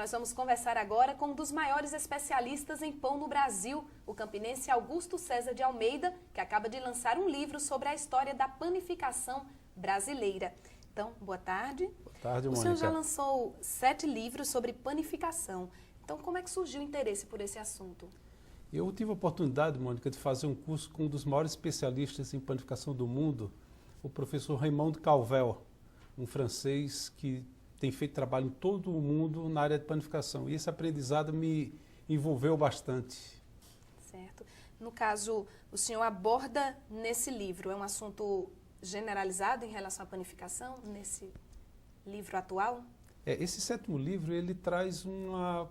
nós vamos conversar agora com um dos maiores especialistas em pão no Brasil, o campinense Augusto César de Almeida, que acaba de lançar um livro sobre a história da panificação brasileira. Então, boa tarde. Boa tarde, Mônica. O senhor já lançou 7 livros sobre panificação. Então, como é que surgiu o interesse por esse assunto? Eu tive a oportunidade, Mônica, de fazer um curso com um dos maiores especialistas em panificação do mundo, o professor Raymond Calvel, um francês que tem feito trabalho em todo o mundo na área de panificação. E esse aprendizado me envolveu bastante. Certo. No caso, o senhor aborda nesse livro, é um assunto generalizado em relação à panificação, nesse livro atual? Esse 7º livro, ele traz uma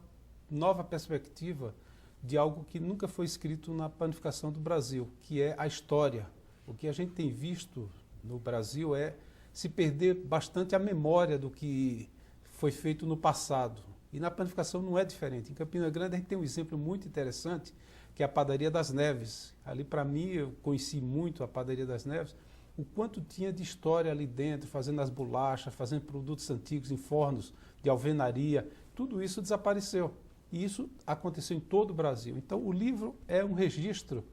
nova perspectiva de algo que nunca foi escrito na panificação do Brasil, que é a história. O que a gente tem visto no Brasil é se perder bastante a memória do que foi feito no passado. E na panificação não é diferente. Em Campina Grande a gente tem um exemplo muito interessante, que é a Padaria das Neves. Ali, para mim, eu conheci muito a Padaria das Neves, o quanto tinha de história ali dentro, fazendo as bolachas, fazendo produtos antigos em fornos de alvenaria. Tudo isso desapareceu. E isso aconteceu em todo o Brasil. Então, o livro é um registro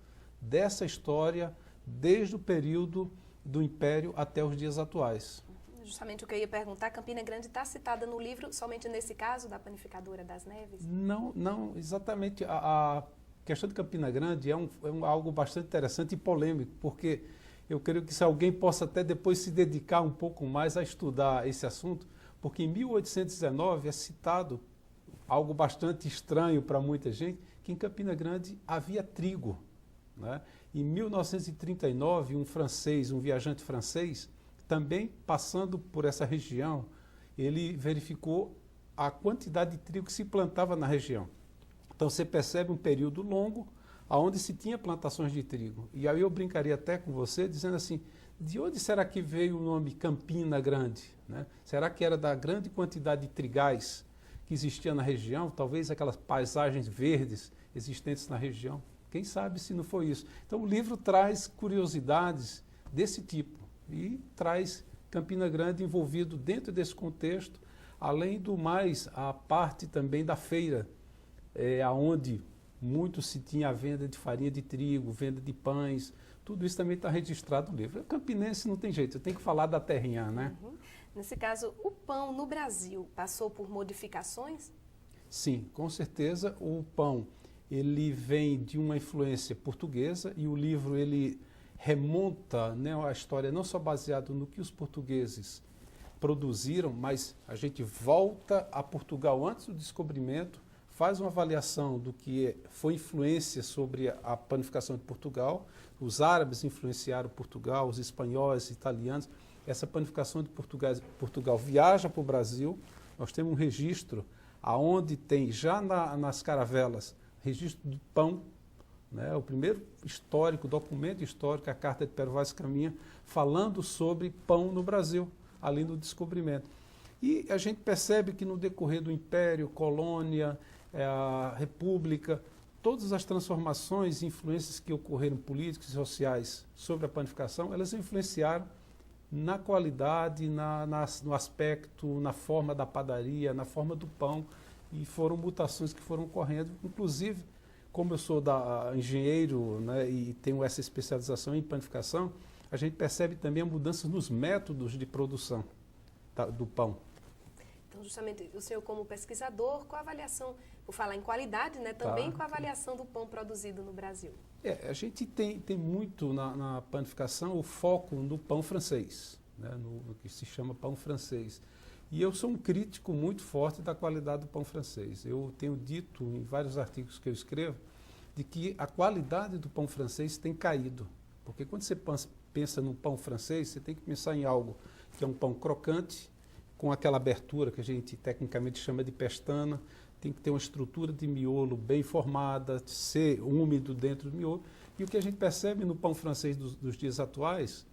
dessa história desde o período do Império até os dias atuais. Justamente o que eu ia perguntar, Campina Grande está citada no livro somente nesse caso da panificadora das Neves? Não, exatamente. A questão de Campina Grande é algo bastante interessante e polêmico, porque eu creio que se alguém possa até depois se dedicar um pouco mais a estudar esse assunto, porque em 1819 é citado algo bastante estranho para muita gente, que em Campina Grande havia trigo, né? Em 1939, um viajante francês, também passando por essa região, ele verificou a quantidade de trigo que se plantava na região. Então você percebe um período longo onde se tinha plantações de trigo. E aí eu brincaria até com você, dizendo assim, de onde será que veio o nome Campina Grande, né? Será que era da grande quantidade de trigais que existia na região, talvez aquelas paisagens verdes existentes na região? Quem sabe se não foi isso. Então o livro traz curiosidades desse tipo e traz Campina Grande envolvido dentro desse contexto, além do mais, a parte também da feira, onde muito se tinha a venda de farinha de trigo, venda de pães, tudo isso também está registrado no livro. Campinense não tem jeito, eu tenho que falar da terrinha, né? Uhum. Nesse caso, o pão no Brasil passou por modificações? Sim, com certeza o pão ele vem de uma influência portuguesa e o livro ele remonta, né, a história não só baseado no que os portugueses produziram, mas a gente volta a Portugal antes do descobrimento, faz uma avaliação do que foi influência sobre a panificação de Portugal, os árabes influenciaram Portugal, os espanhóis, os italianos. Essa panificação de Portugal viaja para o Brasil. Nós temos um registro aonde tem, já nas caravelas, registro do pão, né? O primeiro documento histórico, a Carta de Pero Vaz Caminha, falando sobre pão no Brasil, além do descobrimento. E a gente percebe que no decorrer do Império, colônia, a República, todas as transformações e influências que ocorreram políticas e sociais sobre a panificação, elas influenciaram na qualidade, no aspecto, na forma da padaria, na forma do pão, e foram mutações que foram ocorrendo. Inclusive, como eu sou engenheiro, né, e tenho essa especialização em panificação, a gente percebe também a mudança nos métodos de produção do pão. Então, justamente, o senhor como pesquisador, com a avaliação, por falar em qualidade, né, também com a avaliação do pão produzido no Brasil. A gente tem muito na panificação o foco no pão francês, né, no que se chama pão francês. E eu sou um crítico muito forte da qualidade do pão francês. Eu tenho dito em vários artigos que eu escrevo de que a qualidade do pão francês tem caído. Porque quando você pensa no pão francês, você tem que pensar em algo que é um pão crocante, com aquela abertura que a gente tecnicamente chama de pestana, tem que ter uma estrutura de miolo bem formada, ser úmido dentro do miolo. E o que a gente percebe no pão francês dos dias atuais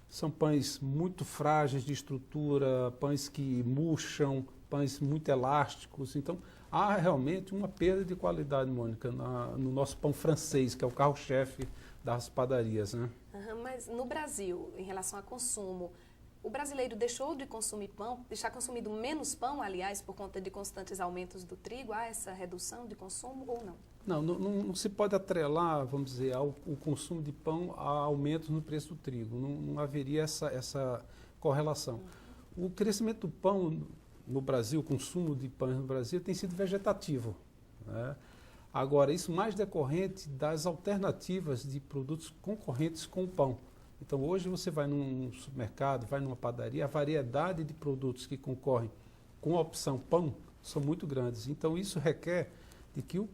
são pães muito frágeis de estrutura, pães que murcham, pães muito elásticos. Então, há realmente uma perda de qualidade, Mônica, no nosso pão francês, que é o carro-chefe das padarias, né? Mas no Brasil, em relação a consumo, O brasileiro deixou de consumir pão, está consumindo menos pão, aliás, por conta de constantes aumentos do trigo? Há essa redução de consumo ou não? Não se pode atrelar, vamos dizer, o consumo de pão a aumentos no preço do trigo. Não haveria essa correlação. O crescimento do pão no Brasil, o consumo de pães no Brasil tem sido vegetativo, né? Agora, isso mais decorrente das alternativas de produtos concorrentes com o pão. Então, hoje você vai num supermercado, vai numa padaria, a variedade de produtos que concorrem com a opção pão são muito grandes. Então, isso requer de que o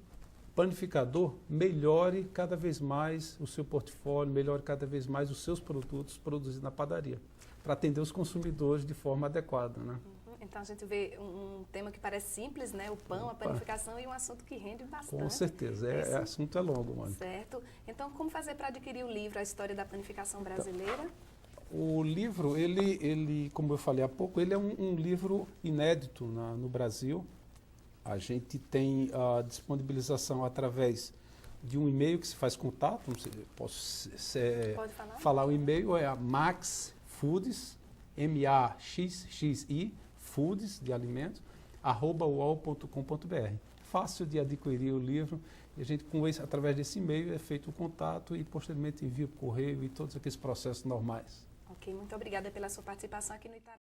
panificador melhore cada vez mais o seu portfólio, melhore cada vez mais os seus produtos produzidos na padaria, para atender os consumidores de forma adequada, né? Então a gente vê um tema que parece simples, né? O pão, a panificação, e um assunto que rende bastante. Com certeza, o assunto é longo, mano. Certo. Então, como fazer para adquirir o livro A História da Panificação Brasileira? O livro, ele, como eu falei há pouco, ele é um livro inédito no Brasil. A gente tem a disponibilização através de um e-mail que se faz contato. Posso Pode falar o e-mail, é a Max Foods, MAXXI, Foods, de alimentos, @uol.com.br. Fácil de adquirir o livro. E a gente, através desse e-mail, é feito o contato e posteriormente envia por correio e todos aqueles processos normais. Ok, muito obrigada pela sua participação aqui no Itaré.